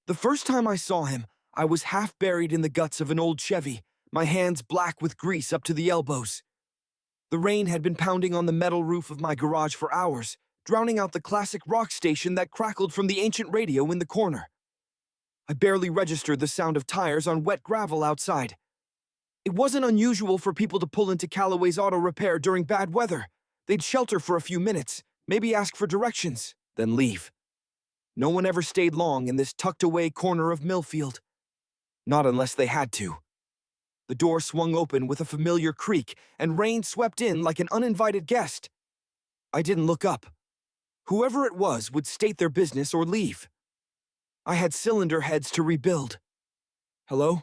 The first time I saw him, I was half buried in the guts of an old Chevy, my hands black with grease up to the elbows. The rain had been pounding on the metal roof of my garage for hours, drowning out the classic rock station that crackled from the ancient radio in the corner. I barely registered the sound of tires on wet gravel outside. It wasn't unusual for people to pull into Callaway's auto repair during bad weather. They'd shelter for a few minutes, maybe ask for directions, then leave. No one ever stayed long in this tucked-away corner of Millfield. Not unless they had to. The door swung open with a familiar creak, and rain swept in like an uninvited guest. I didn't look up. Whoever it was would state their business or leave. I had cylinder heads to rebuild. Hello?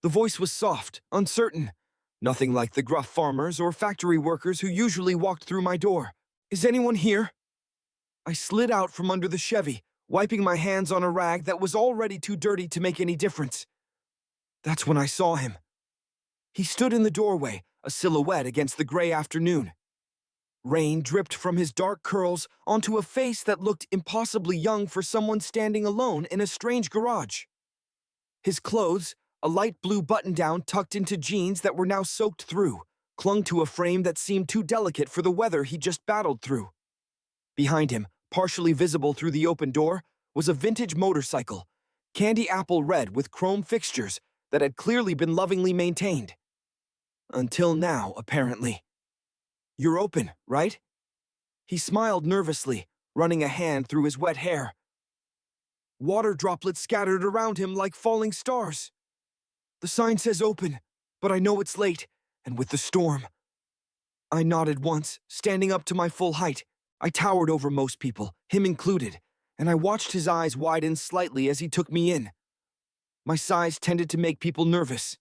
The voice was soft, uncertain. Nothing like the gruff farmers or factory workers who usually walked through my door. Is anyone here? I slid out from under the Chevy, wiping my hands on a rag that was already too dirty to make any difference. That's when I saw him. He stood in the doorway, a silhouette against the gray afternoon. Rain dripped from his dark curls onto a face that looked impossibly young for someone standing alone in a strange garage. His clothes, a light blue button-down tucked into jeans that were now soaked through, clung to a frame that seemed too delicate for the weather he just battled through. Behind him, partially visible through the open door, was a vintage motorcycle, candy apple red with chrome fixtures that had clearly been lovingly maintained. Until now, apparently. You're open, right? He smiled nervously, running a hand through his wet hair. Water droplets scattered around him like falling stars. The sign says open, but I know it's late, and with the storm. I nodded once, standing up to my full height. I towered over most people, him included, and I watched his eyes widen slightly as he took me in. My size tended to make people nervous.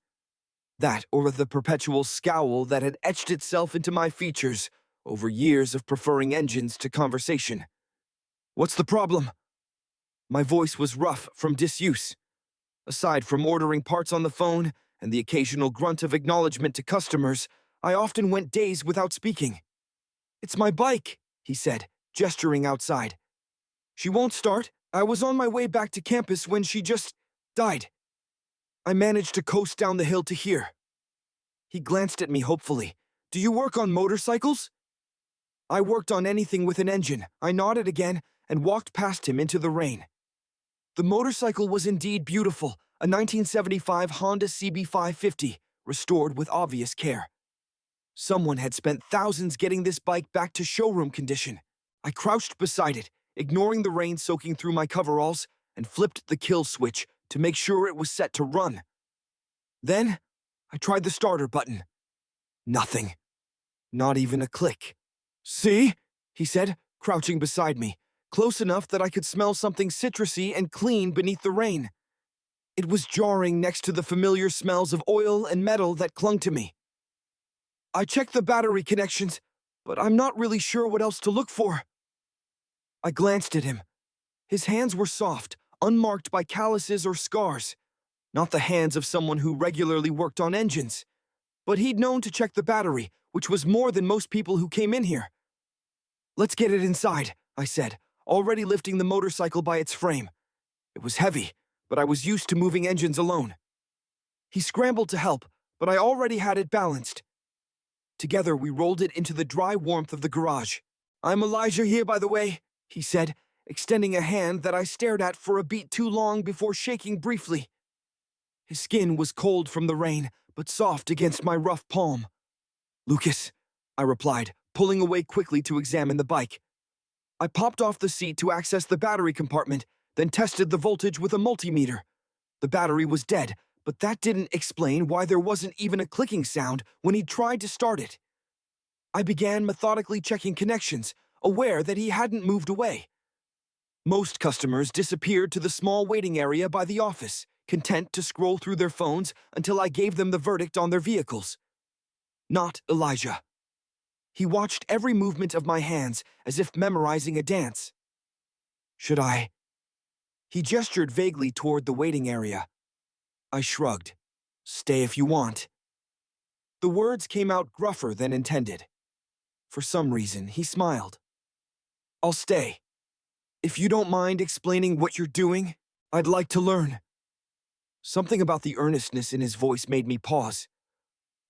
That, or the perpetual scowl that had etched itself into my features over years of preferring engines to conversation. What's the problem? My voice was rough from disuse. Aside from ordering parts on the phone and the occasional grunt of acknowledgement to customers, I often went days without speaking. It's my bike, he said, gesturing outside. She won't start. I was on my way back to campus when she just died. I managed to coast down the hill to here. He glanced at me hopefully. Do you work on motorcycles? I worked on anything with an engine. I nodded again and walked past him into the rain. The motorcycle was indeed beautiful, a 1975 Honda CB550, restored with obvious care. Someone had spent thousands getting this bike back to showroom condition. I crouched beside it, ignoring the rain soaking through my coveralls, and flipped the kill switch to make sure it was set to run. Then, I tried the starter button. Nothing. Not even a click. See? He said, crouching beside me, close enough that I could smell something citrusy and clean beneath the rain. It was jarring next to the familiar smells of oil and metal that clung to me. I checked the battery connections, but I'm not really sure what else to look for. I glanced at him. His hands were soft, unmarked by calluses or scars. Not the hands of someone who regularly worked on engines. But he'd known to check the battery, which was more than most people who came in here. Let's get it inside, I said, already lifting the motorcycle by its frame. It was heavy, but I was used to moving engines alone. He scrambled to help, but I already had it balanced. Together, we rolled it into the dry warmth of the garage. I'm Elijah here, by the way, he said, extending a hand that I stared at for a beat too long before shaking briefly. His skin was cold from the rain, but soft against my rough palm. Lucas, I replied, pulling away quickly to examine the bike. I popped off the seat to access the battery compartment, then tested the voltage with a multimeter. The battery was dead, but that didn't explain why there wasn't even a clicking sound when he tried to start it. I began methodically checking connections, aware that he hadn't moved away. Most customers disappeared to the small waiting area by the office, content to scroll through their phones until I gave them the verdict on their vehicles. Not Elijah. He watched every movement of my hands as if memorizing a dance. Should I? He gestured vaguely toward the waiting area. I shrugged. Stay if you want. The words came out gruffer than intended. For some reason, he smiled. I'll stay. If you don't mind explaining what you're doing, I'd like to learn. Something about the earnestness in his voice made me pause.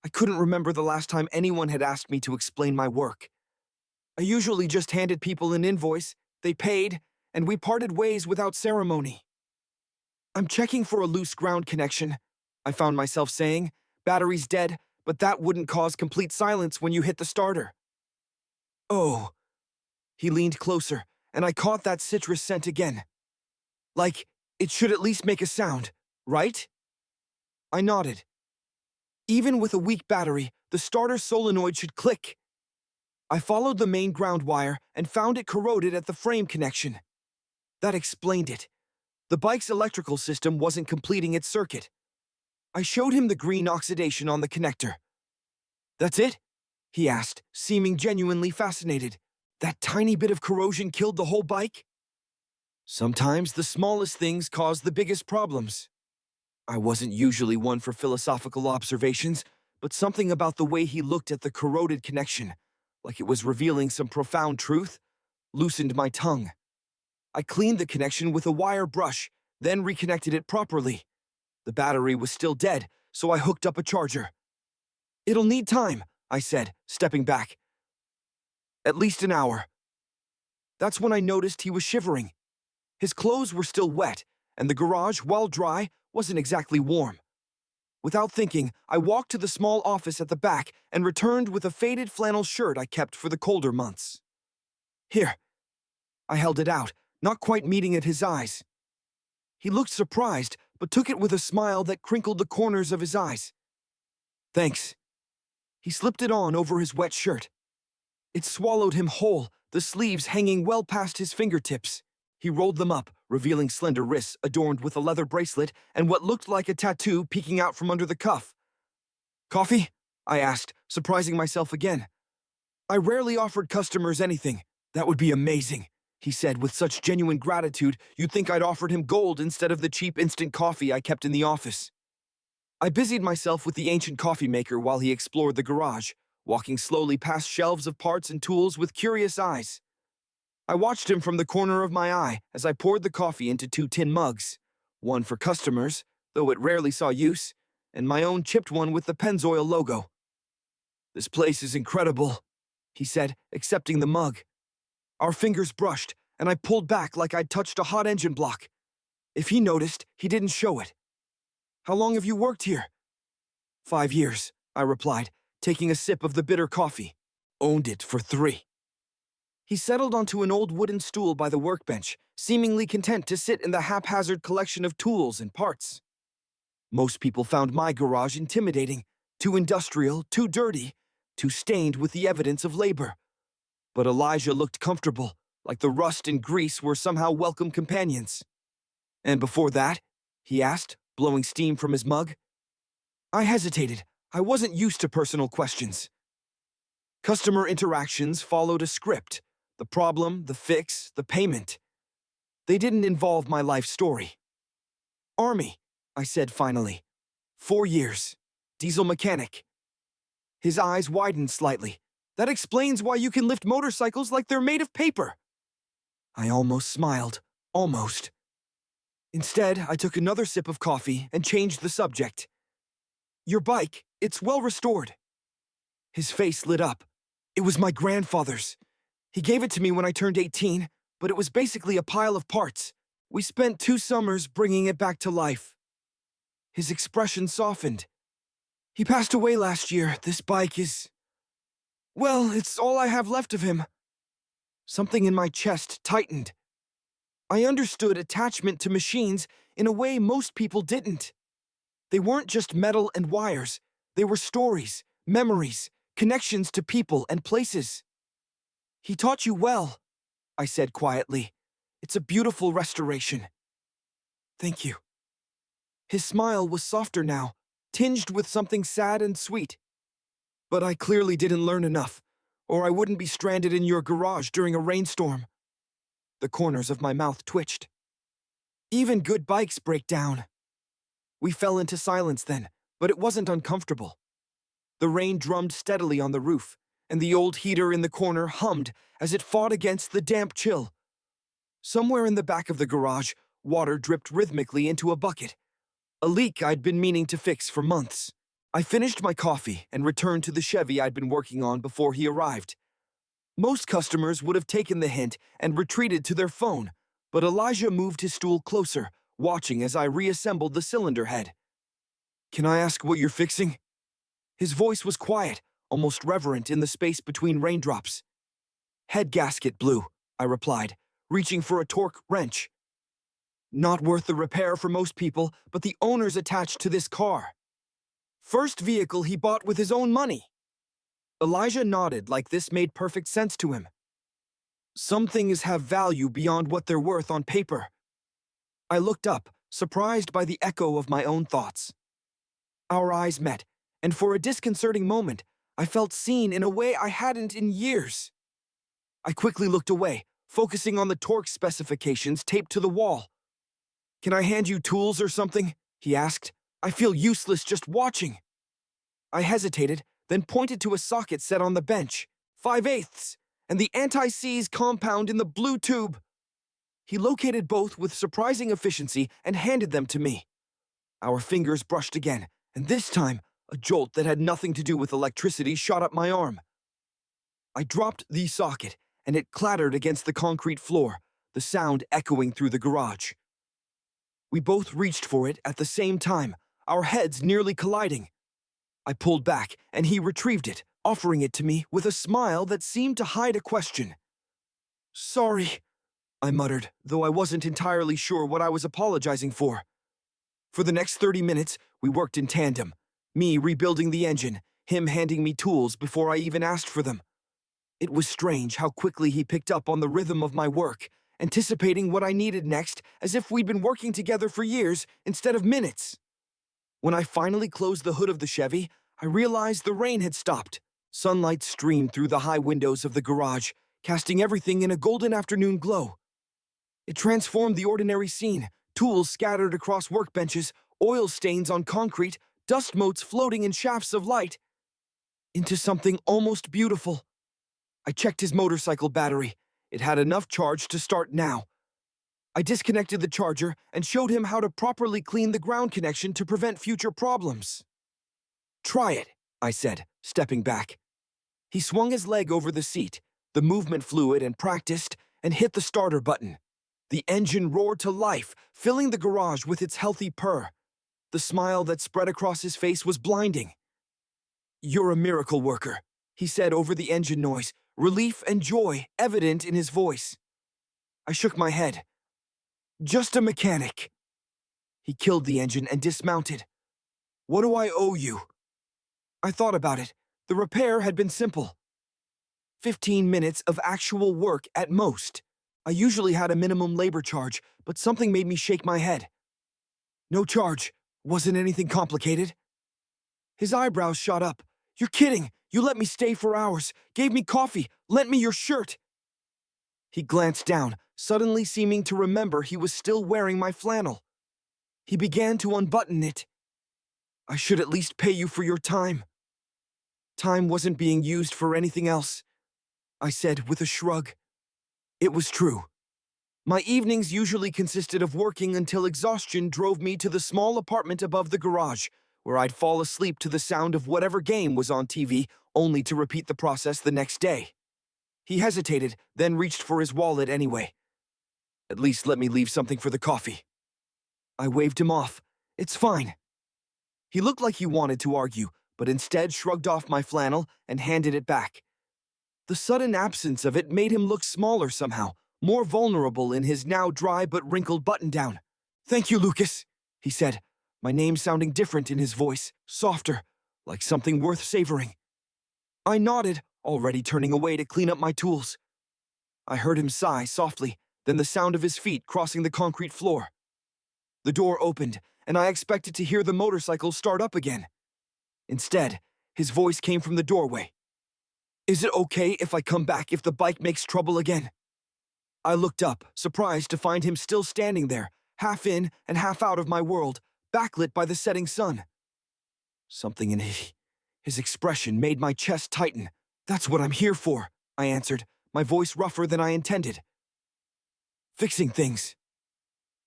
I couldn't remember the last time anyone had asked me to explain my work. I usually just handed people an invoice, they paid, and we parted ways without ceremony. I'm checking for a loose ground connection, I found myself saying. Battery's dead, but that wouldn't cause complete silence when you hit the starter. Oh. He leaned closer, and I caught that citrus scent again. Like, it should at least make a sound, right? I nodded. Even with a weak battery, the starter solenoid should click. I followed the main ground wire and found it corroded at the frame connection. That explained it. The bike's electrical system wasn't completing its circuit. I showed him the green oxidation on the connector. That's it? He asked, seeming genuinely fascinated. That tiny bit of corrosion killed the whole bike? Sometimes the smallest things cause the biggest problems. I wasn't usually one for philosophical observations, but something about the way he looked at the corroded connection, like it was revealing some profound truth, loosened my tongue. I cleaned the connection with a wire brush, then reconnected it properly. The battery was still dead, so I hooked up a charger. It'll need time, I said, stepping back. At least an hour. That's when I noticed he was shivering. His clothes were still wet, and the garage, while dry, wasn't exactly warm. Without thinking, I walked to the small office at the back and returned with a faded flannel shirt I kept for the colder months. Here. I held it out, not quite meeting at his eyes. He looked surprised, but took it with a smile that crinkled the corners of his eyes. Thanks. He slipped it on over his wet shirt. It swallowed him whole, the sleeves hanging well past his fingertips. He rolled them up, revealing slender wrists adorned with a leather bracelet and what looked like a tattoo peeking out from under the cuff. Coffee? I asked, surprising myself again. I rarely offered customers anything. That would be amazing, he said with such genuine gratitude you'd think I'd offered him gold instead of the cheap instant coffee I kept in the office. I busied myself with the ancient coffee maker while he explored the garage, walking slowly past shelves of parts and tools with curious eyes. I watched him from the corner of my eye as I poured the coffee into 2 tin mugs, one for customers, though it rarely saw use, and my own chipped one with the Pennzoil logo. This place is incredible, he said, accepting the mug. Our fingers brushed, and I pulled back like I'd touched a hot engine block. If he noticed, he didn't show it. How long have you worked here? 5 years, I replied, taking a sip of the bitter coffee. Owned it for 3. He settled onto an old wooden stool by the workbench, seemingly content to sit in the haphazard collection of tools and parts. Most people found my garage intimidating, too industrial, too dirty, too stained with the evidence of labor. But Elijah looked comfortable, like the rust and grease were somehow welcome companions. And before that? He asked, blowing steam from his mug. I hesitated. I wasn't used to personal questions. Customer interactions followed a script. The problem, the fix, the payment. They didn't involve my life story. Army, I said finally. 4 years. Diesel mechanic. His eyes widened slightly. That explains why you can lift motorcycles like they're made of paper. I almost smiled. Almost. Instead, I took another sip of coffee and changed the subject. Your bike, it's well restored. His face lit up. It was my grandfather's. He gave it to me when I turned 18, but it was basically a pile of parts. We spent 2 summers bringing it back to life. His expression softened. He passed away last year. This bike is... Well, it's all I have left of him. Something in my chest tightened. I understood attachment to machines in a way most people didn't. They weren't just metal and wires. They were stories, memories, connections to people and places. He taught you well, I said quietly. It's a beautiful restoration. Thank you. His smile was softer now, tinged with something sad and sweet. But I clearly didn't learn enough, or I wouldn't be stranded in your garage during a rainstorm. The corners of my mouth twitched. Even good bikes break down. We fell into silence then, but it wasn't uncomfortable. The rain drummed steadily on the roof, and the old heater in the corner hummed as it fought against the damp chill. Somewhere in the back of the garage, Water dripped rhythmically into a bucket, a leak I'd been meaning to fix for months. I finished my coffee and returned to the Chevy I'd been working on before he arrived. Most customers would have taken the hint and retreated to their phone, but Elijah moved his stool closer, watching as I reassembled the cylinder head. "Can I ask what you're fixing?" His voice was quiet, almost reverent in the space between raindrops. "Head gasket blew," I replied, reaching for a torque wrench. "Not worth the repair for most people, but the owner's attached to this car. First vehicle he bought with his own money." Elijah nodded like this made perfect sense to him. "Some things have value beyond what they're worth on paper." I looked up, surprised by the echo of my own thoughts. Our eyes met, and for a disconcerting moment, I felt seen in a way I hadn't in years. I quickly looked away, focusing on the torque specifications taped to the wall. "Can I hand you tools or something?" he asked. "I feel useless just watching." I hesitated, then pointed to a socket set on the bench, 5/8, and the anti-seize compound in the blue tube. He located both with surprising efficiency and handed them to me. Our fingers brushed again, and this time, a jolt that had nothing to do with electricity shot up my arm. I dropped the socket, and it clattered against the concrete floor, the sound echoing through the garage. We both reached for it at the same time, our heads nearly colliding. I pulled back, and he retrieved it, offering it to me with a smile that seemed to hide a question. "Sorry," I muttered, though I wasn't entirely sure what I was apologizing for. For the next 30 minutes, we worked in tandem, me rebuilding the engine, him handing me tools before I even asked for them. It was strange how quickly he picked up on the rhythm of my work, anticipating what I needed next as if we'd been working together for years instead of minutes. When I finally closed the hood of the Chevy, I realized the rain had stopped. Sunlight streamed through the high windows of the garage, casting everything in a golden afternoon glow. It transformed the ordinary scene, tools scattered across workbenches, oil stains on concrete, dust motes floating in shafts of light, into something almost beautiful. I checked his motorcycle battery. It had enough charge to start now. I disconnected the charger and showed him how to properly clean the ground connection to prevent future problems. "Try it," I said, stepping back. He swung his leg over the seat, the movement fluid and practiced, and hit the starter button. The engine roared to life, filling the garage with its healthy purr. The smile that spread across his face was blinding. "You're a miracle worker," he said over the engine noise, relief and joy evident in his voice. I shook my head. "Just a mechanic." He killed the engine and dismounted. "What do I owe you?" I thought about it. The repair had been simple. 15 minutes of actual work at most. I usually had a minimum labor charge, but something made me shake my head. "No charge. Wasn't anything complicated." His eyebrows shot up. "You're kidding. You let me stay for hours, gave me coffee, lent me your shirt." He glanced down, suddenly seeming to remember he was still wearing my flannel. He began to unbutton it. "I should at least pay you for your time." Time wasn't being used for anything else, I said with a shrug. It was true. My evenings usually consisted of working until exhaustion drove me to the small apartment above the garage, where I'd fall asleep to the sound of whatever game was on TV, only to repeat the process the next day. He hesitated, then reached for his wallet anyway. "At least let me leave something for the coffee." I waved him off. "It's fine." He looked like he wanted to argue, but instead shrugged off my flannel and handed it back. The sudden absence of it made him look smaller somehow, more vulnerable in his now dry but wrinkled button-down. "Thank you, Lucas," he said, my name sounding different in his voice, softer, like something worth savoring. I nodded, already turning away to clean up my tools. I heard him sigh softly, then the sound of his feet crossing the concrete floor. The door opened, and I expected to hear the motorcycle start up again. Instead, his voice came from the doorway. "Is it okay if I come back if the bike makes trouble again?" I looked up, surprised to find him still standing there, half in and half out of my world, backlit by the setting sun. Something in his expression made my chest tighten. "That's what I'm here for," I answered, my voice rougher than I intended. "Fixing things."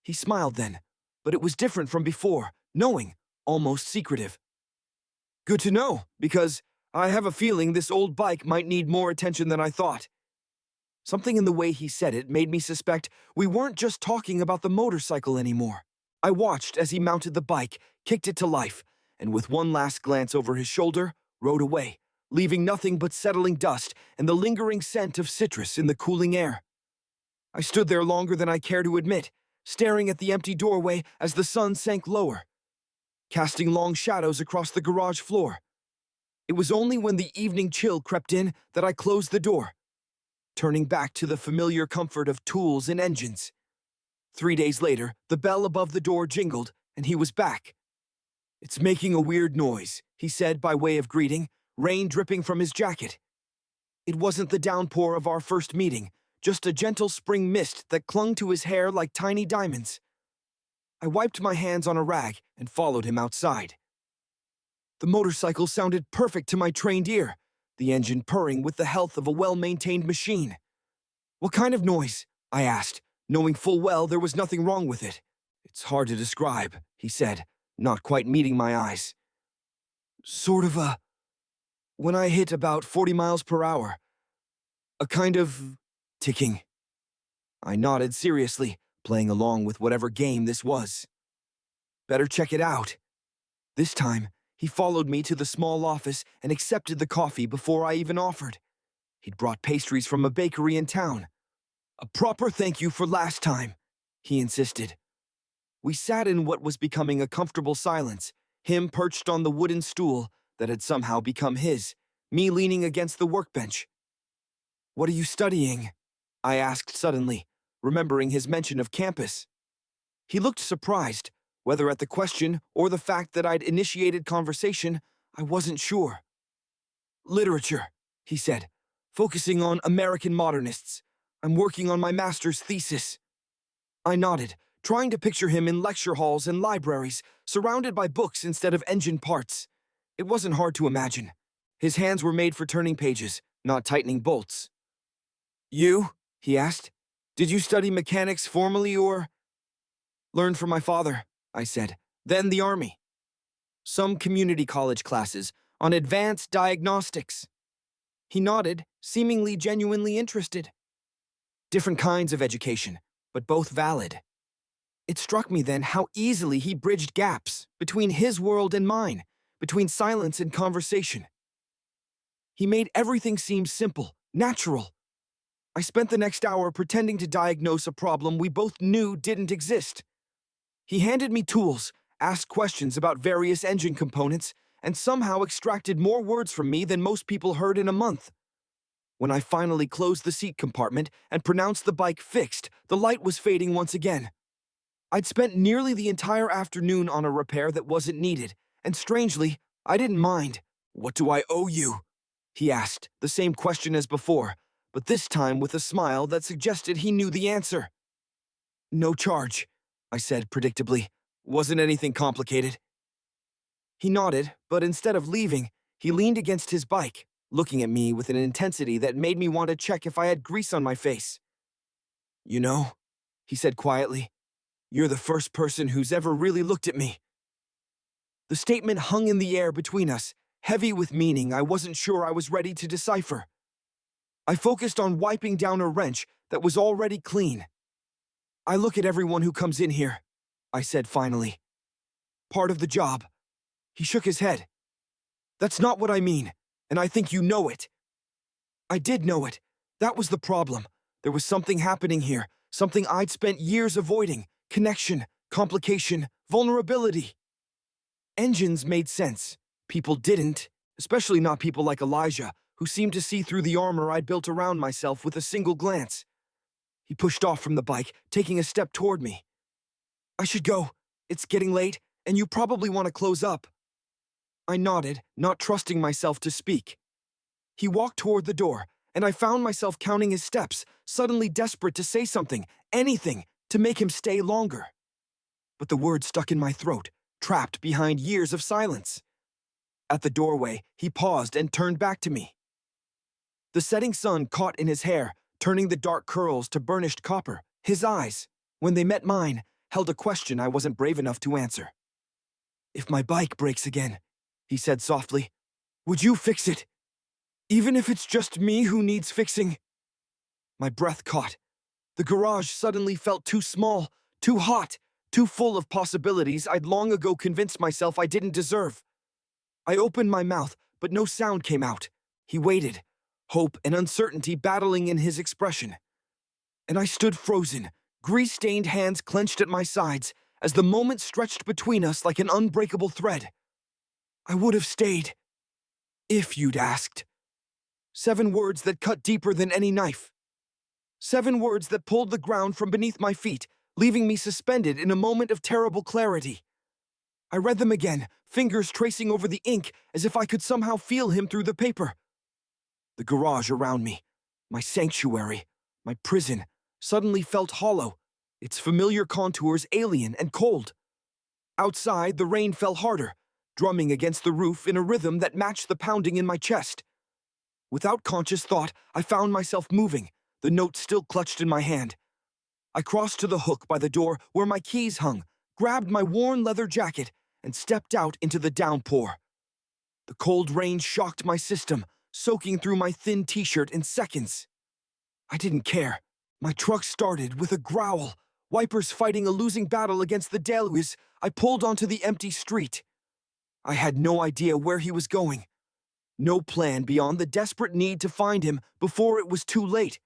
He smiled then, but it was different from before, knowing, almost secretive. Good to know, because I have a feeling this old bike might need more attention than I thought. Something in the way he said it made me suspect we weren't just talking about the motorcycle anymore. I watched as he mounted the bike, kicked it to life, and with one last glance over his shoulder, rode away, leaving nothing but settling dust and the lingering scent of citrus in the cooling air. I stood there longer than I care to admit, staring at the empty doorway as the sun sank lower, casting long shadows across the garage floor. It was only when the evening chill crept in that I closed the door, turning back to the familiar comfort of tools and engines. 3 days later, the bell above the door jingled, and he was back. It's making a weird noise, he said by way of greeting, rain dripping from his jacket. It wasn't the downpour of our first meeting, just a gentle spring mist that clung to his hair like tiny diamonds. I wiped my hands on a rag and followed him outside. The motorcycle sounded perfect to my trained ear, the engine purring with the health of a well-maintained machine. What kind of noise? I asked, knowing full well there was nothing wrong with it. It's hard to describe, he said, not quite meeting my eyes. Sort of when I hit about 40 miles per hour. A kind of ticking. I nodded seriously, playing along with whatever game this was. Better check it out. This time, he followed me to the small office and accepted the coffee before I even offered. He'd brought pastries from a bakery in town. A proper thank you for last time, he insisted. We sat in what was becoming a comfortable silence, him perched on the wooden stool that had somehow become his, me leaning against the workbench. What are you studying? I asked suddenly, remembering his mention of campus. He looked surprised, whether at the question or the fact that I'd initiated conversation, I wasn't sure. Literature, he said, focusing on American modernists. I'm working on my master's thesis. I nodded, trying to picture him in lecture halls and libraries, surrounded by books instead of engine parts. It wasn't hard to imagine. His hands were made for turning pages, not tightening bolts. You? He asked. Did you study mechanics formally or? Learned from my father, I said. Then the Army. Some community college classes on advanced diagnostics. He nodded, seemingly genuinely interested. Different kinds of education, but both valid. It struck me then how easily he bridged gaps between his world and mine, between silence and conversation. He made everything seem simple, natural. I spent the next hour pretending to diagnose a problem we both knew didn't exist. He handed me tools, asked questions about various engine components, and somehow extracted more words from me than most people heard in a month. When I finally closed the seat compartment and pronounced the bike fixed, the light was fading once again. I'd spent nearly the entire afternoon on a repair that wasn't needed, and strangely, I didn't mind. What do I owe you? He asked, the same question as before, but this time with a smile that suggested he knew the answer. No charge, I said predictably. Wasn't anything complicated. He nodded, but instead of leaving, he leaned against his bike, looking at me with an intensity that made me want to check if I had grease on my face. You know, he said quietly, you're the first person who's ever really looked at me. The statement hung in the air between us, heavy with meaning I wasn't sure I was ready to decipher. I focused on wiping down a wrench that was already clean. I look at everyone who comes in here, I said finally. Part of the job. He shook his head. That's not what I mean, and I think you know it. I did know it. That was the problem. There was something happening here, something I'd spent years avoiding. Connection, complication, vulnerability. Engines made sense. People didn't, especially not people like Elijah, who seemed to see through the armor I'd built around myself with a single glance. He pushed off from the bike, taking a step toward me. I should go. It's getting late, and you probably want to close up. I nodded, not trusting myself to speak. He walked toward the door, and I found myself counting his steps, suddenly desperate to say something, anything, to make him stay longer. But the words stuck in my throat, trapped behind years of silence. At the doorway, he paused and turned back to me. The setting sun caught in his hair, turning the dark curls to burnished copper. His eyes, when they met mine, held a question I wasn't brave enough to answer. "If my bike breaks again," he said softly, "would you fix it? Even if it's just me who needs fixing?" My breath caught. The garage suddenly felt too small, too hot, too full of possibilities I'd long ago convinced myself I didn't deserve. I opened my mouth, but no sound came out. He waited, hope and uncertainty battling in his expression. And I stood frozen, grease-stained hands clenched at my sides, as the moment stretched between us like an unbreakable thread. I would have stayed, if you'd asked. 7 words that cut deeper than any knife. 7 words that pulled the ground from beneath my feet, leaving me suspended in a moment of terrible clarity. I read them again, fingers tracing over the ink as if I could somehow feel him through the paper. The garage around me, my sanctuary, my prison, suddenly felt hollow, its familiar contours alien and cold. Outside, the rain fell harder, drumming against the roof in a rhythm that matched the pounding in my chest. Without conscious thought, I found myself moving, the note still clutched in my hand. I crossed to the hook by the door where my keys hung, grabbed my worn leather jacket, and stepped out into the downpour. The cold rain shocked my system, soaking through my thin t-shirt in seconds. I didn't care. My truck started with a growl. Wipers fighting a losing battle against the deluge, I pulled onto the empty street. I had no idea where he was going. No plan beyond the desperate need to find him before it was too late.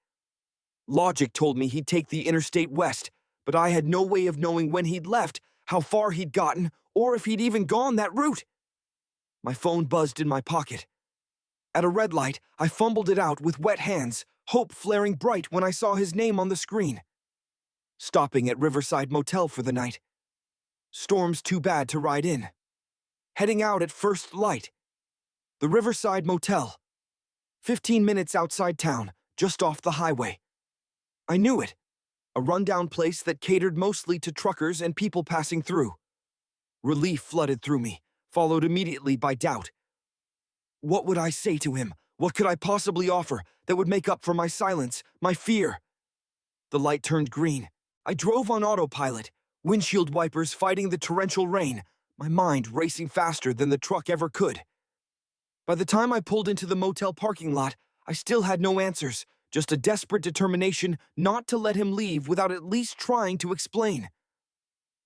Logic told me he'd take the interstate west, but I had no way of knowing when he'd left, how far he'd gotten, or if he'd even gone that route. My phone buzzed in my pocket. At a red light, I fumbled it out with wet hands, hope flaring bright when I saw his name on the screen. Stopping at Riverside Motel for the night. Storm's too bad to ride in. Heading out at first light. The Riverside Motel. 15 minutes outside town, just off the highway. I knew it. A rundown place that catered mostly to truckers and people passing through. Relief flooded through me, followed immediately by doubt. What would I say to him? What could I possibly offer that would make up for my silence, my fear? The light turned green. I drove on autopilot, windshield wipers fighting the torrential rain, my mind racing faster than the truck ever could. By the time I pulled into the motel parking lot, I still had no answers, just a desperate determination not to let him leave without at least trying to explain.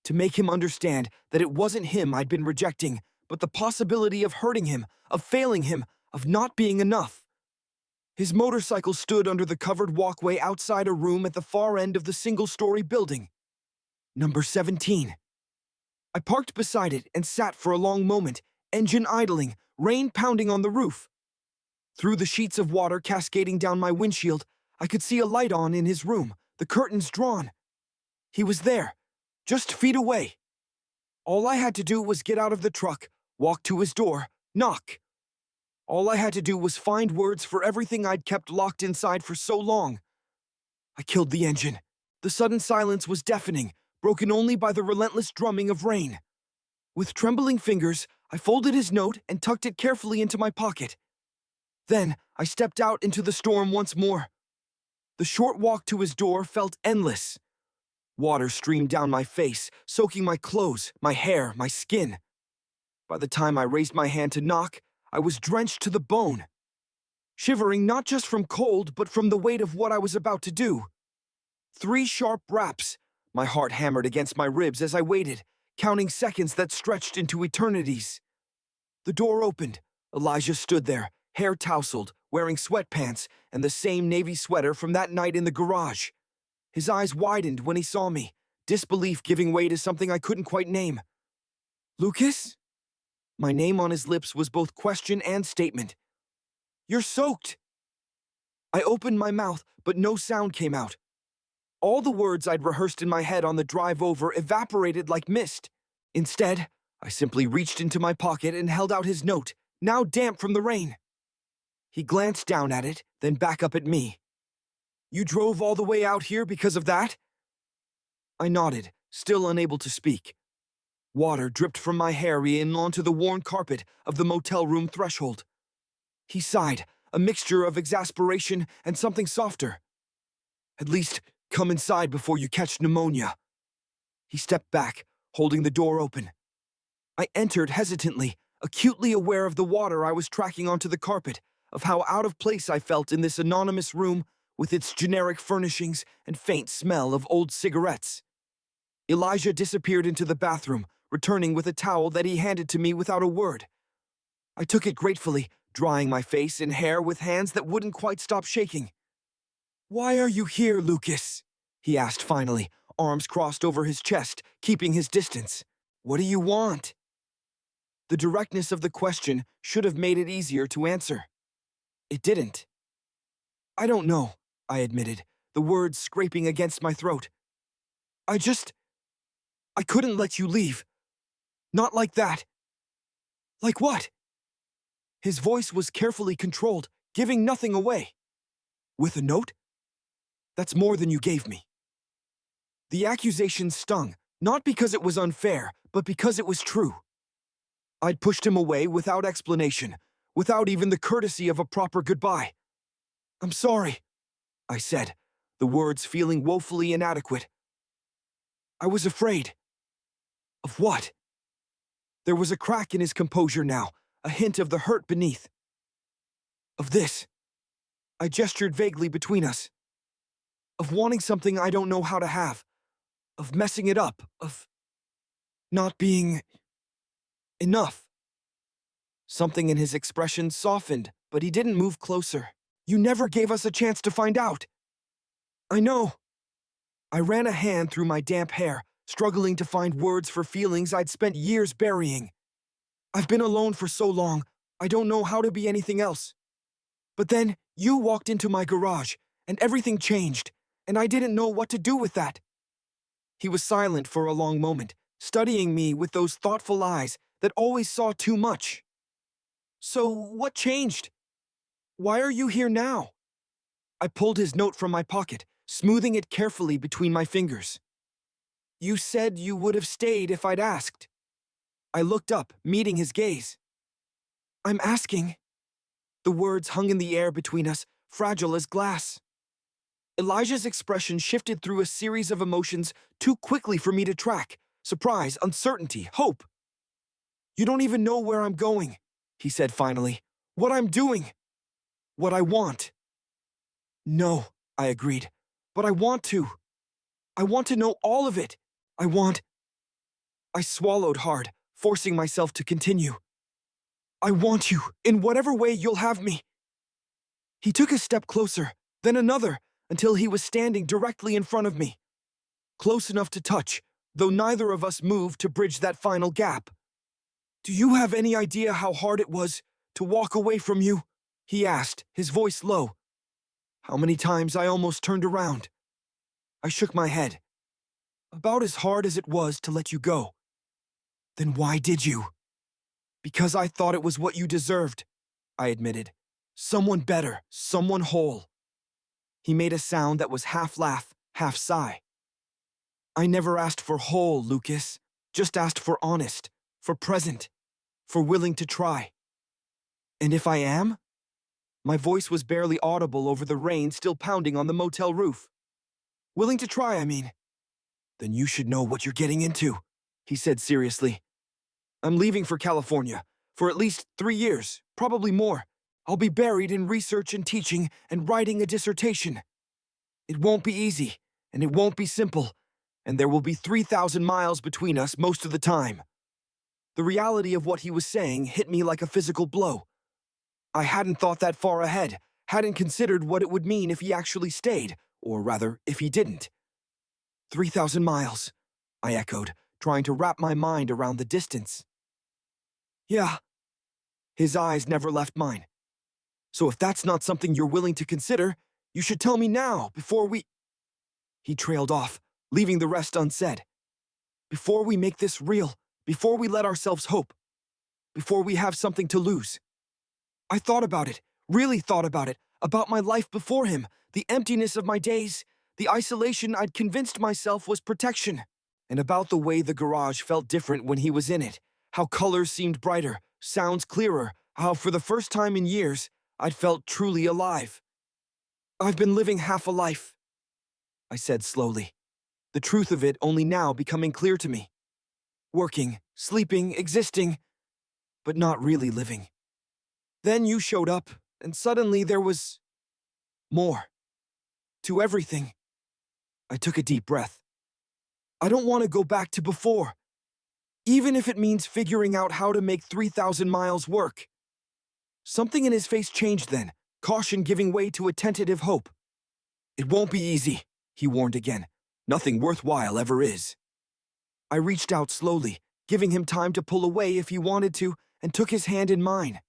To make him understand that it wasn't him I'd been rejecting, but the possibility of hurting him, of failing him, of not being enough. His motorcycle stood under the covered walkway outside a room at the far end of the single-story building. Number 17. I parked beside it and sat for a long moment, engine idling, rain pounding on the roof. Through the sheets of water cascading down my windshield, I could see a light on in his room, the curtains drawn. He was there, just feet away. All I had to do was get out of the truck, walk to his door, knock. All I had to do was find words for everything I'd kept locked inside for so long. I killed the engine. The sudden silence was deafening, broken only by the relentless drumming of rain. With trembling fingers, I folded his note and tucked it carefully into my pocket. Then, I stepped out into the storm once more. The short walk to his door felt endless. Water streamed down my face, soaking my clothes, my hair, my skin. By the time I raised my hand to knock, I was drenched to the bone. Shivering not just from cold, but from the weight of what I was about to do. 3 sharp raps. My heart hammered against my ribs as I waited, counting seconds that stretched into eternities. The door opened. Elijah stood there, hair tousled, wearing sweatpants and the same navy sweater from that night in the garage. His eyes widened when he saw me, disbelief giving way to something I couldn't quite name. "Lucas?" My name on his lips was both question and statement. "You're soaked." I opened my mouth, but no sound came out. All the words I'd rehearsed in my head on the drive over evaporated like mist. Instead, I simply reached into my pocket and held out his note, now damp from the rain. He glanced down at it, then back up at me. "You drove all the way out here because of that?" I nodded, still unable to speak. Water dripped from my hair in onto the worn carpet of the motel room threshold. He sighed, a mixture of exasperation and something softer. "At least, come inside before you catch pneumonia." He stepped back, holding the door open. I entered hesitantly, acutely aware of the water I was tracking onto the carpet, of how out of place I felt in this anonymous room with its generic furnishings and faint smell of old cigarettes. Elijah disappeared into the bathroom, returning with a towel that he handed to me without a word. I took it gratefully, drying my face and hair with hands that wouldn't quite stop shaking. "Why are you here, Lucas?" he asked finally, arms crossed over his chest, keeping his distance. "What do you want?" The directness of the question should have made it easier to answer. It didn't. "I don't know," I admitted, the words scraping against my throat. I couldn't let you leave. Not like that." "Like what?" His voice was carefully controlled, giving nothing away. "With a note? That's more than you gave me." The accusation stung, not because it was unfair, but because it was true. I'd pushed him away without explanation, without even the courtesy of a proper goodbye. "I'm sorry," I said, the words feeling woefully inadequate. "I was afraid." "Of what?" There was a crack in his composure now, a hint of the hurt beneath. "Of this." I gestured vaguely between us. "Of wanting something I don't know how to have. Of messing it up. Of not being enough." Something in his expression softened, but he didn't move closer. "You never gave us a chance to find out." "I know." I ran a hand through my damp hair, struggling to find words for feelings I'd spent years burying. "I've been alone for so long, I don't know how to be anything else. But then, you walked into my garage, and everything changed, and I didn't know what to do with that." He was silent for a long moment, studying me with those thoughtful eyes that always saw too much. "So, what changed? Why are you here now?" I pulled his note from my pocket, smoothing it carefully between my fingers. "You said you would have stayed if I'd asked." I looked up, meeting his gaze. "I'm asking." The words hung in the air between us, fragile as glass. Elijah's expression shifted through a series of emotions too quickly for me to track: surprise, uncertainty, hope. "You don't even know where I'm going," he said finally. "What I'm doing. What I want." "No," I agreed. "But I want to. I want to know all of it. I swallowed hard, forcing myself to continue. "I want you, in whatever way you'll have me." He took a step closer, then another, until he was standing directly in front of me. Close enough to touch, though neither of us moved to bridge that final gap. "Do you have any idea how hard it was to walk away from you?" he asked, his voice low. "How many times I almost turned around." I shook my head. "About as hard as it was to let you go." "Then why did you?" "Because I thought it was what you deserved," I admitted. "Someone better, someone whole." He made a sound that was half laugh, half sigh. "I never asked for whole, Lucas. Just asked for honest, for present, for willing to try." "And if I am?" My voice was barely audible over the rain still pounding on the motel roof. "Willing to try, I mean." "Then you should know what you're getting into," he said seriously. "I'm leaving for California, for at least 3 years, probably more. I'll be buried in research and teaching and writing a dissertation. It won't be easy, and it won't be simple, and there will be 3,000 miles between us most of the time." The reality of what he was saying hit me like a physical blow. I hadn't thought that far ahead, hadn't considered what it would mean if he actually stayed, or rather, if he didn't. 3,000 miles, I echoed, trying to wrap my mind around the distance. "Yeah." His eyes never left mine. "So if that's not something you're willing to consider, you should tell me now, before we—" He trailed off, leaving the rest unsaid. "Before we make this real, before we let ourselves hope, before we have something to lose." I thought about it, really thought about it, about my life before him, the emptiness of my days, the isolation I'd convinced myself was protection, and about the way the garage felt different when he was in it, how colors seemed brighter, sounds clearer, how for the first time in years, I'd felt truly alive. "I've been living half a life," I said slowly. the truth of it only now becoming clear to me. Working, sleeping, existing, but not really living. Then you showed up, and suddenly there was more to everything. I took a deep breath. I don't want to go back to before, even if it means figuring out how to make 3,000 miles work. Something in his face changed then, caution giving way to a tentative hope. It won't be easy, he warned again. Nothing worthwhile ever is. I reached out slowly, giving him time to pull away if he wanted to, and took his hand in mine.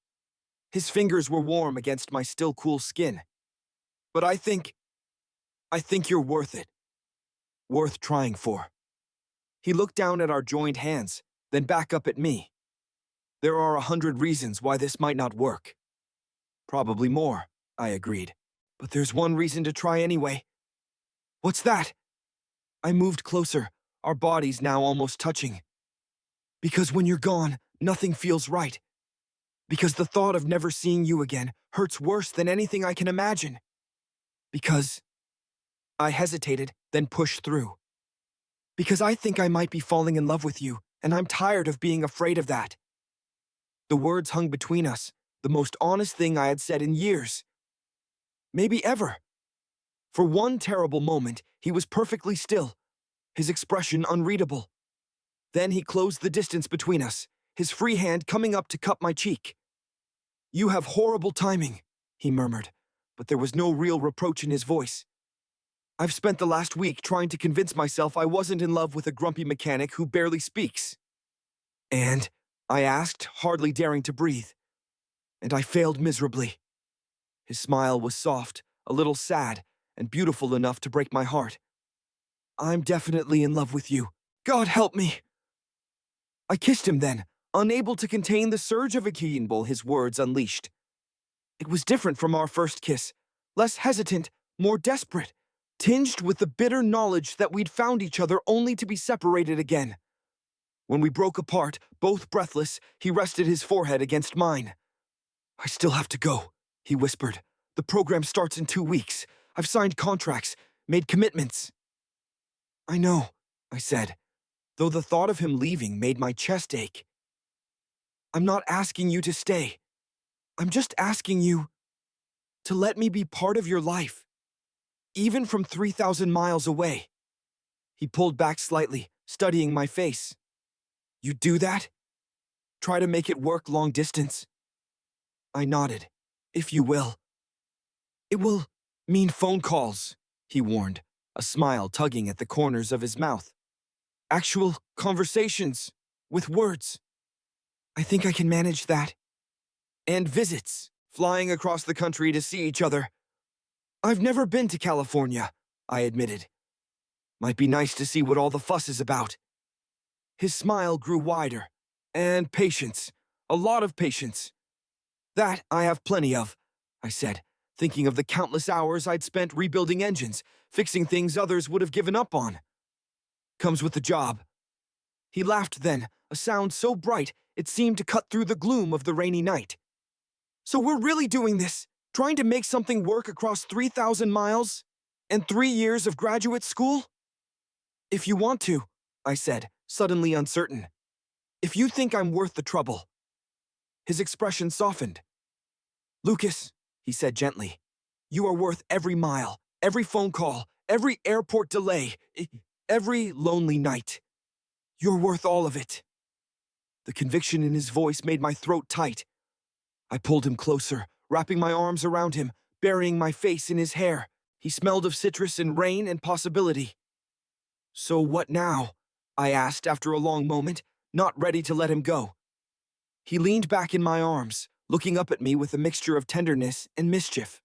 His fingers were warm against my still cool skin. But I think you're worth it. Worth trying for. He looked down at our joined hands, then back up at me. There are 100 reasons why this might not work. Probably more, I agreed. But there's one reason to try anyway. What's that? I moved closer, our bodies now almost touching. Because when you're gone, nothing feels right. Because the thought of never seeing you again hurts worse than anything I can imagine. Because I hesitated, then pushed through. Because I think I might be falling in love with you, and I'm tired of being afraid of that. The words hung between us, the most honest thing I had said in years. Maybe ever. For one terrible moment, he was perfectly still, his expression unreadable. Then he closed the distance between us, his free hand coming up to cup my cheek. You have horrible timing, he murmured, but there was no real reproach in his voice. I've spent the last week trying to convince myself I wasn't in love with a grumpy mechanic who barely speaks. And? I asked, hardly daring to breathe. And I failed miserably. His smile was soft, a little sad, and beautiful enough to break my heart. I'm definitely in love with you. God help me! I kissed him then, unable to contain the surge of Akiinbol his words unleashed. It was different from our first kiss, less hesitant, more desperate, tinged with the bitter knowledge that we'd found each other only to be separated again. When we broke apart, both breathless, he rested his forehead against mine. I still have to go, he whispered. The program starts in 2 weeks. I've signed contracts, made commitments. I know, I said, though the thought of him leaving made my chest ache. I'm not asking you to stay. I'm just asking you to let me be part of your life, even from 3,000 miles away. He pulled back slightly, studying my face. You do that? Try to make it work long distance? I nodded. If you will. It will mean phone calls, he warned, a smile tugging at the corners of his mouth. Actual conversations, with words. I think I can manage that. And visits, flying across the country to see each other. I've never been to California, I admitted. Might be nice to see what all the fuss is about. His smile grew wider. And patience. A lot of patience. That I have plenty of, I said, thinking of the countless hours I'd spent rebuilding engines, fixing things others would have given up on. Comes with the job. He laughed then, a sound so bright it seemed to cut through the gloom of the rainy night. So we're really doing this, trying to make something work across 3,000 miles and 3 years of graduate school? If you want to, I said, suddenly uncertain. If you think I'm worth the trouble. His expression softened. Lucas, he said gently, you are worth every mile, every phone call, every airport delay, every lonely night. You're worth all of it. The conviction in his voice made my throat tight. I pulled him closer, wrapping my arms around him, burying my face in his hair. He smelled of citrus and rain and possibility. So what now? I asked after a long moment, not ready to let him go. He leaned back in my arms, looking up at me with a mixture of tenderness and mischief.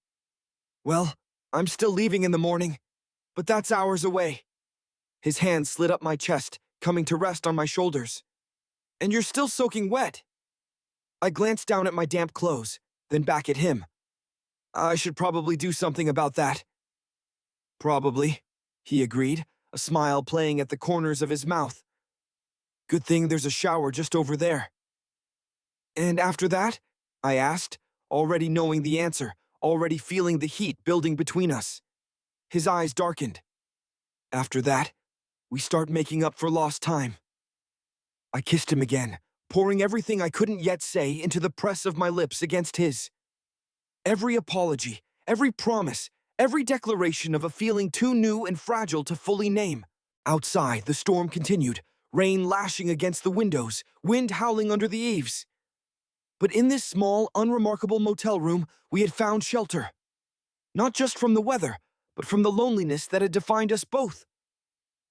Well, I'm still leaving in the morning, but that's hours away. His hand slid up my chest, coming to rest on my shoulders. And you're still soaking wet. I glanced down at my damp clothes, then back at him. I should probably do something about that. Probably, he agreed, a smile playing at the corners of his mouth. Good thing there's a shower just over there. And after that? I asked, already knowing the answer, already feeling the heat building between us. His eyes darkened. After that, We start making up for lost time. I kissed him again, pouring everything I couldn't yet say into the press of my lips against his. Every apology, every promise, every declaration of a feeling too new and fragile to fully name. Outside, the storm continued, rain lashing against the windows, wind howling under the eaves. But in this small, unremarkable motel room, we had found shelter. Not just from the weather, but from the loneliness that had defined us both.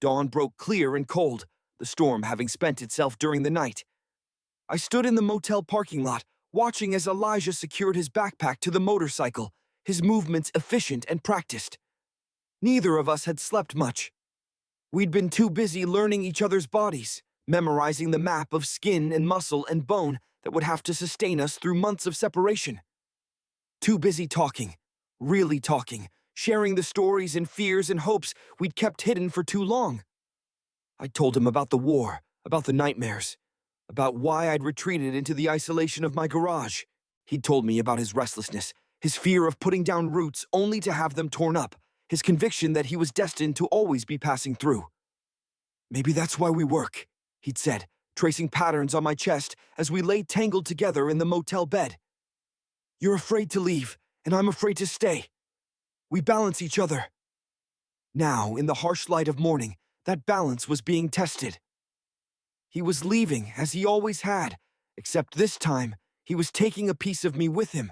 Dawn broke clear and cold, the storm having spent itself during the night. I stood in the motel parking lot, watching as Elijah secured his backpack to the motorcycle, his movements efficient and practiced. Neither of us had slept much. We'd been too busy learning each other's bodies, memorizing the map of skin and muscle and bone that would have to sustain us through months of separation. Too busy talking, really talking, sharing the stories and fears and hopes we'd kept hidden for too long. I told him about the war, about the nightmares, about why I'd retreated into the isolation of my garage. He'd told me about his restlessness, his fear of putting down roots only to have them torn up, his conviction that he was destined to always be passing through. Maybe that's why we work, he'd said, tracing patterns on my chest as we lay tangled together in the motel bed. You're afraid to leave, and I'm afraid to stay. We balance each other. Now, in the harsh light of morning, that balance was being tested. He was leaving, as he always had, except this time, he was taking a piece of me with him.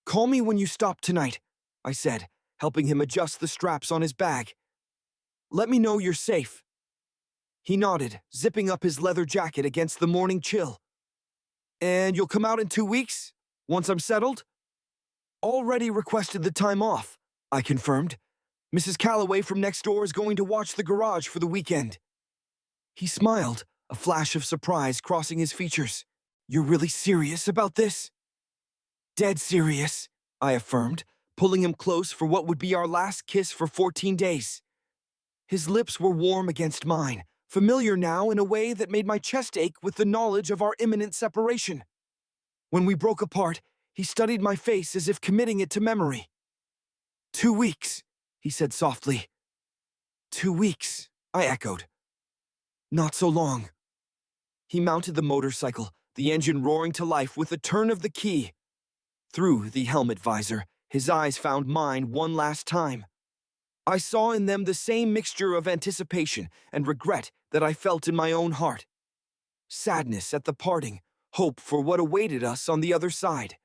Call me when you stop tonight, I said, helping him adjust the straps on his bag. Let me know you're safe. He nodded, zipping up his leather jacket against the morning chill. And you'll come out in 2 weeks, once I'm settled? Already requested the time off, I confirmed. Mrs. Calloway from next door is going to watch the garage for the weekend. He smiled, a flash of surprise crossing his features. You're really serious about this? Dead serious, I affirmed, pulling him close for what would be our last kiss for 14 days. His lips were warm against mine, familiar now in a way that made my chest ache with the knowledge of our imminent separation. When we broke apart, he studied my face as if committing it to memory. 2 weeks, he said softly. 2 weeks, I echoed. Not so long. He mounted the motorcycle, the engine roaring to life with a turn of the key. Through the helmet visor, his eyes found mine one last time. I saw in them the same mixture of anticipation and regret that I felt in my own heart. Sadness at the parting, hope for what awaited us on the other side.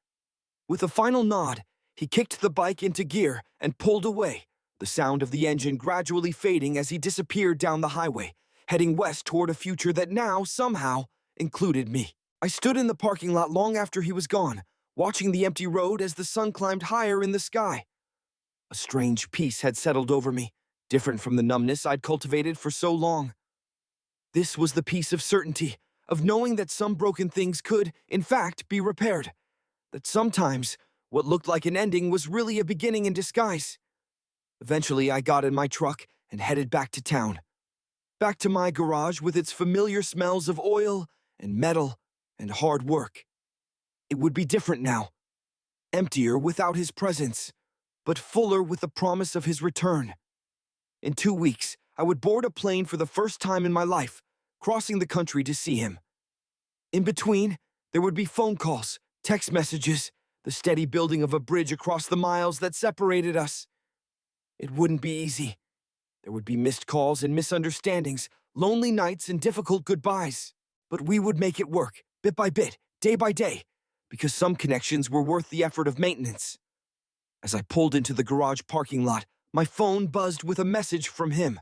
With a final nod, he kicked the bike into gear and pulled away, the sound of the engine gradually fading as he disappeared down the highway, heading west toward a future that now, somehow, included me. I stood in the parking lot long after he was gone, watching the empty road as the sun climbed higher in the sky. A strange peace had settled over me, different from the numbness I'd cultivated for so long. This was the peace of certainty, of knowing that some broken things could, in fact, be repaired. That sometimes, what looked like an ending was really a beginning in disguise. Eventually, I got in my truck and headed back to town. Back to my garage with its familiar smells of oil and metal and hard work. It would be different now. Emptier without his presence, but fuller with the promise of his return. In 2 weeks, I would board a plane for the first time in my life, crossing the country to see him. In between, there would be phone calls, text messages, the steady building of a bridge across the miles that separated us. It wouldn't be easy. There would be missed calls and misunderstandings, lonely nights and difficult goodbyes. But we would make it work, bit by bit, day by day, because some connections were worth the effort of maintenance. As I pulled into the garage parking lot, my phone buzzed with a message from him.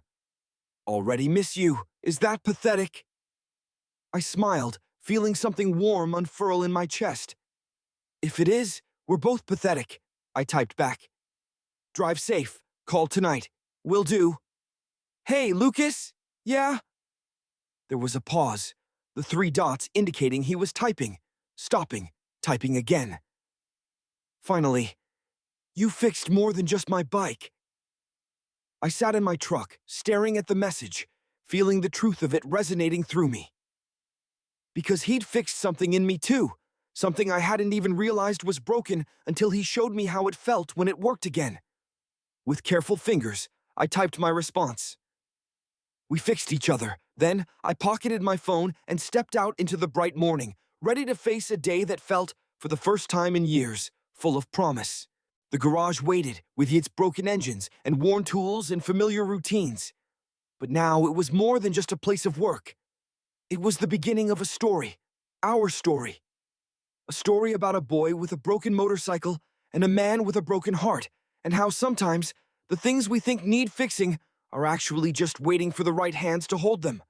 Already miss you. Is that pathetic? I smiled, feeling something warm unfurl in my chest. If it is, we're both pathetic, I typed back. Drive safe. Call tonight. Will do. Hey, Lucas? Yeah? There was a pause, the 3 dots indicating he was typing, stopping, typing again. Finally, you fixed more than just my bike. I sat in my truck, staring at the message, feeling the truth of it resonating through me. Because he'd fixed something in me too, something I hadn't even realized was broken until he showed me how it felt when it worked again. With careful fingers, I typed my response. We fixed each other. Then I pocketed my phone and stepped out into the bright morning, ready to face a day that felt, for the first time in years, full of promise. The garage waited, with its broken engines and worn tools and familiar routines. But now it was more than just a place of work. It was the beginning of a story. Our story. A story about a boy with a broken motorcycle and a man with a broken heart, and how sometimes the things we think need fixing are actually just waiting for the right hands to hold them.